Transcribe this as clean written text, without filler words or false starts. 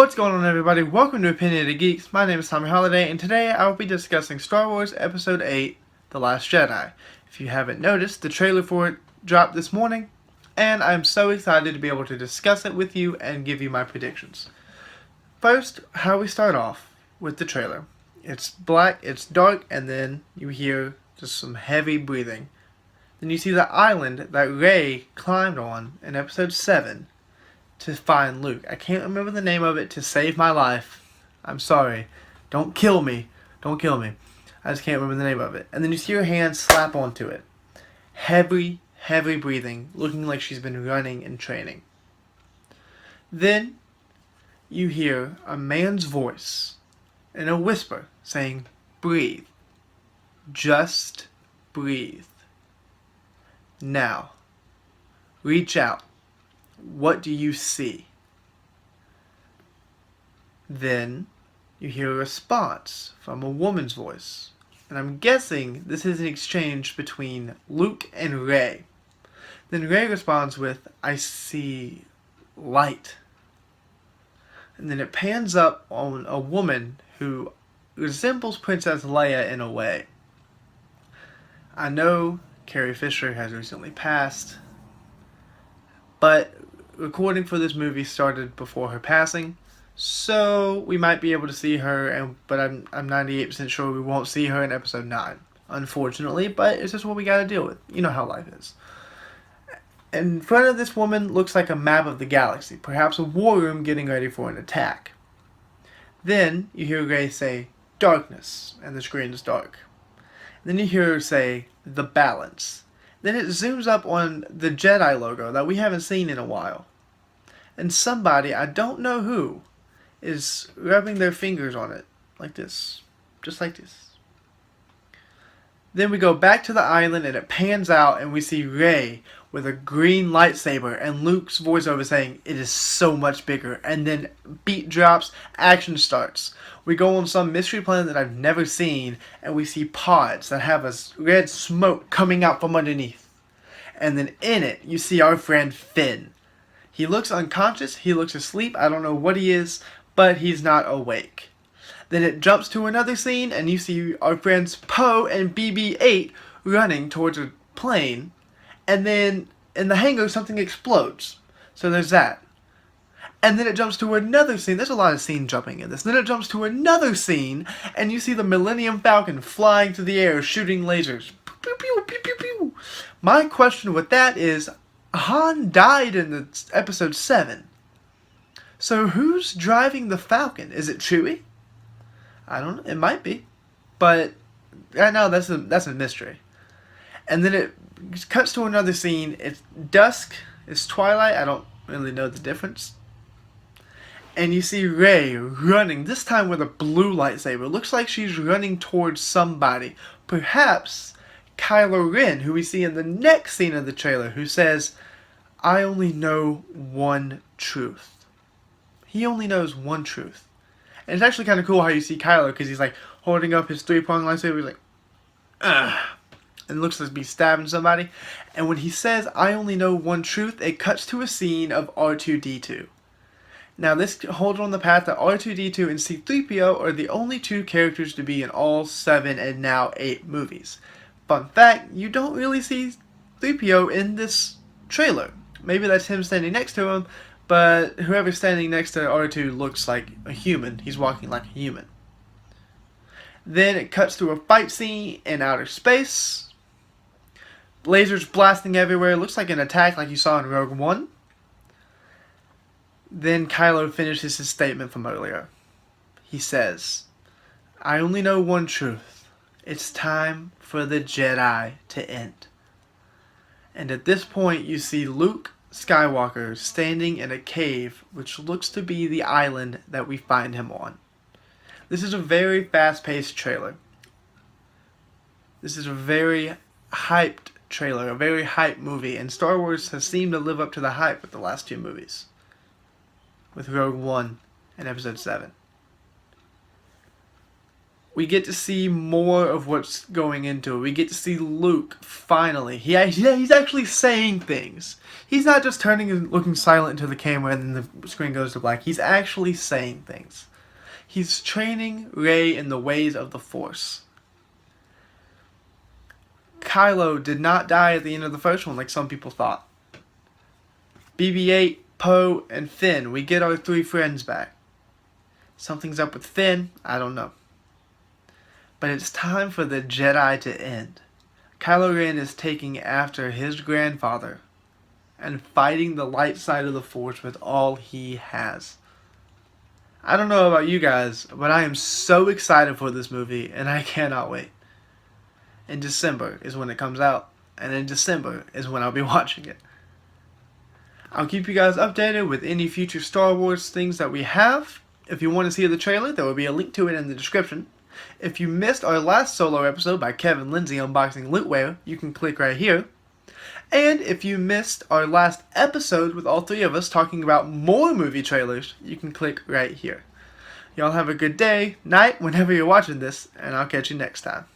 What's going on, everybody? Welcome to Opinionated Geeks. My name is Tommy Holiday, and today I will be discussing Star Wars Episode 8, The Last Jedi. If you haven't noticed, the trailer for it dropped this morning, and I'm so excited to be able to discuss it with you and give you my predictions. First, how we start off with the trailer. It's black, it's dark, and then you hear just some heavy breathing. Then you see the island that Rey climbed on in Episode 7 to find Luke. I can't remember the name of it to save my life. I'm sorry. Don't kill me. Don't kill me. I just can't remember the name of it. And then you see her hand slap onto it. Heavy, heavy breathing, looking like she's been running and training. Then you hear a man's voice in a whisper saying, "Breathe. Just breathe. Now, reach out. What do you see?" Then you hear a response from a woman's voice. And I'm guessing this is an exchange between Luke and Rey. Then Rey responds with, "I see light." And then it pans up on a woman who resembles Princess Leia in a way. I know Carrie Fisher has recently passed, but recording for this movie started before her passing, so we might be able to see her, but I'm 98% sure we won't see her in Episode 9, unfortunately, but it's just what we gotta deal with. You know how life is. In front of this woman looks like a map of the galaxy, perhaps a war room getting ready for an attack. Then you hear Rey say, "Darkness," and the screen is dark. Then you hear her say, "The balance." Then it zooms up on the Jedi logo that we haven't seen in a while. And somebody, I don't know who, is rubbing their fingers on it. Like this. Just like this. Then we go back to the island and it pans out and we see Rey with a green lightsaber and Luke's voiceover saying, "It is so much bigger." And then beat drops, action starts. We go on some mystery planet that I've never seen and we see pods that have a red smoke coming out from underneath. And then in it, you see our friend Finn. He looks unconscious, he looks asleep, I don't know what he is, but he's not awake. Then it jumps to another scene and you see our friends Poe and BB-8 running towards a plane. And then in the hangar something explodes. So there's that. And then it jumps to another scene. There's a lot of scene jumping in this. Then it jumps to another scene and you see the Millennium Falcon flying through the air shooting lasers. Pew, pew, pew, pew, pew. My question with that is, Han died in Episode 7. So who's driving the Falcon? Is it Chewie? I don't know. It might be. But right now that's a mystery. And then it cuts to another scene. It's dusk. It's twilight. I don't really know the difference. And you see Rey running, this time with a blue lightsaber. Looks like she's running towards somebody. Perhaps Kylo Ren, who we see in the next scene of the trailer, who says, "I only know one truth." He only knows one truth. And it's actually kind of cool how you see Kylo, because he's like holding up his three-pronged lightsaber. He's like, "Ugh." And looks like he's stabbing somebody. And when he says, "I only know one truth," it cuts to a scene of R2-D2. Now this holds on the path that R2-D2 and C-3PO are the only two characters to be in all 7 and now 8 movies. Fun fact, you don't really see 3PO in this trailer. Maybe that's him standing next to him, but whoever's standing next to R2 looks like a human. He's walking like a human. Then it cuts to a fight scene in outer space. Lasers blasting everywhere. Looks like an attack like you saw in Rogue One. Then Kylo finishes his statement from earlier. He says, "I only know one truth. It's time for the Jedi to end." And at this point you see Luke Skywalker standing in a cave which looks to be the island that we find him on. This is a very fast-paced trailer. This is a very hyped trailer, a very hyped movie, and Star Wars has seemed to live up to the hype with the last 2 movies. With Rogue One and Episode 7. we get to see more of what's going into it. We get to see Luke, finally. He's actually saying things. He's not just turning and looking silent into the camera and then the screen goes to black. He's actually saying things. He's training Rey in the ways of the Force. Kylo did not die at the end of the first one like some people thought. BB-8, Poe, and Finn. We get our 3 friends back. Something's up with Finn. I don't know. But it's time for the Jedi to end. Kylo Ren is taking after his grandfather and fighting the light side of the Force with all he has. I don't know about you guys, but I am so excited for this movie and I cannot wait. In December is when it comes out, and in December is when I'll be watching it. I'll keep you guys updated with any future Star Wars things that we have. If you want to see the trailer, there will be a link to it in the description. If you missed our last solo episode by Kevin Lindsay unboxing lootware, you can click right here. And if you missed our last episode with all 3 of us talking about more movie trailers, you can click right here. Y'all have a good day, night, whenever you're watching this, and I'll catch you next time.